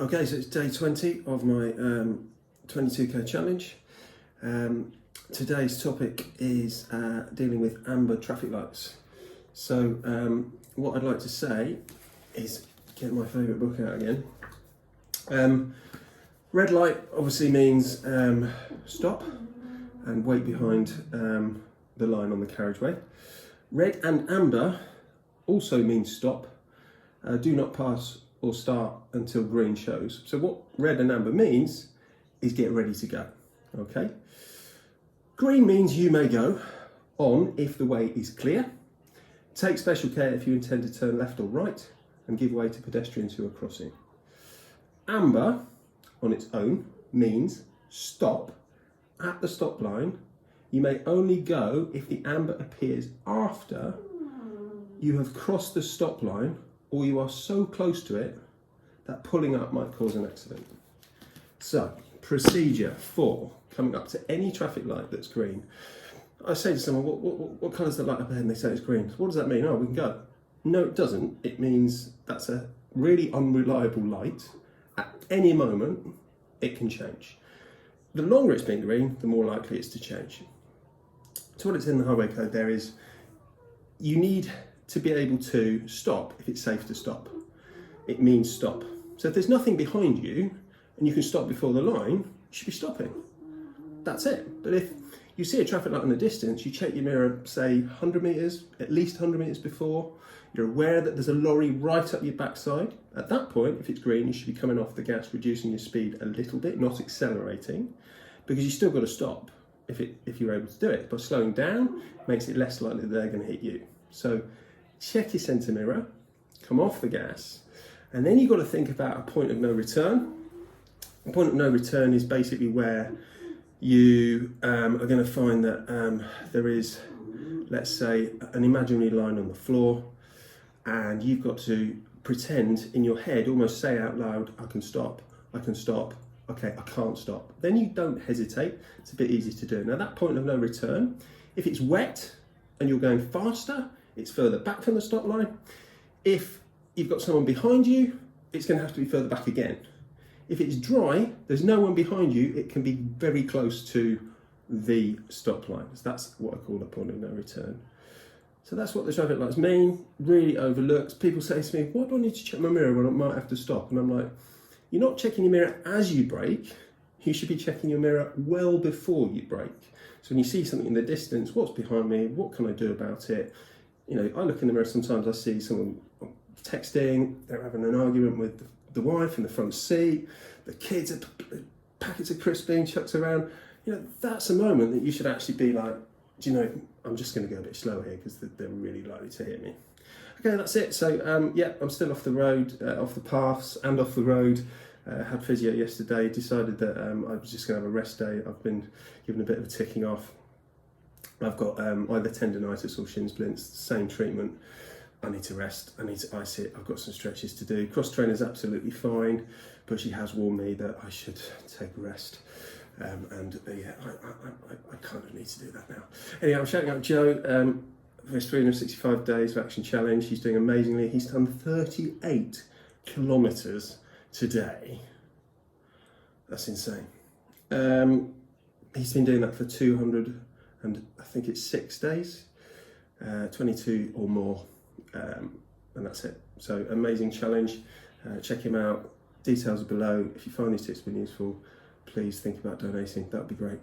Okay, so it's day 20 of my 22k challenge. Today's topic is dealing with amber traffic lights. So what I'd like to say is get my favourite book out again. Red light obviously means stop and wait behind the line on the carriageway. Red and amber also means stop. Do not pass or start until green shows. So what red and amber means is get ready to go, okay? Green means you may go on if the way is clear. Take special care if you intend to turn left or right and give way to pedestrians who are crossing. Amber on its own means stop at the stop line. You may only go if the amber appears after you have crossed the stop line or you are so close to it that pulling up might cause an accident. So, procedure for coming up to any traffic light that's green. I say to someone, what colour's the light up ahead? And they say it's green. So what does that mean? Oh, we can go. No, it doesn't. It means that's a really unreliable light. At any moment, it can change. The longer it's been green, the more likely it's to change. So what it's in the highway code there is, you need to be able to stop if it's safe to stop. It means stop. So if there's nothing behind you and you can stop before the line, you should be stopping. That's it. But if you see a traffic light in the distance, you check your mirror, say 100 metres, at least 100 metres before, you're aware that there's a lorry right up your backside. At that point, if it's green, you should be coming off the gas, reducing your speed a little bit, not accelerating, because you still got to stop if you're able to do it. But slowing down makes it less likely that they're going to hit you. So check your centre mirror, come off the gas, and then you've got to think about a point of no return. A point of no return is basically where you are going to find that there is, let's say, an imaginary line on the floor, and you've got to pretend in your head, almost say out loud, I can stop, okay, I can't stop. Then you don't hesitate. It's a bit easy to do. Now that point of no return, if it's wet and you're going faster, it's further back from the stop line. If you've got someone behind you, it's going to have to be further back again. If it's dry, there's no one behind you, it can be very close to the stop line. So that's what I call a point of no return. So that's what the traffic lights mean, really overlooked. People say to me, why do I need to check my mirror when I might have to stop? And I'm like, you're not checking your mirror as you brake, you should be checking your mirror well before you brake. So when you see something in the distance, what's behind me, what can I do about it? You know, I look in the mirror, sometimes I see someone texting, they're having an argument with the wife in the front seat, the kids, packets of crisps being chucked around. You know, that's a moment that you should actually be like, do you know, I'm just going to go a bit slow here because they're really likely to hit me. Okay, that's it. So, yeah, I'm still off the road, off the paths and off the road. Had physio yesterday, decided that I was just going to have a rest day. I've been given a bit of a ticking off. I've got either tendonitis or shin splints, same treatment. I need to rest, I need to ice it, I've got some stretches to do. Cross trainer's absolutely fine, but she has warned me that I should take a rest. Yeah, I kind of need to do that now. Anyway, I'm shouting out Joe for his 365 days of action challenge. He's doing amazingly. He's done 38 kilometres today. That's insane. He's been doing that for 200 and I think it's 6 days, 22 or more. And that's it. So amazing challenge. Check him out. Details are below. If you find these tips have been useful, please think about donating. That would be great.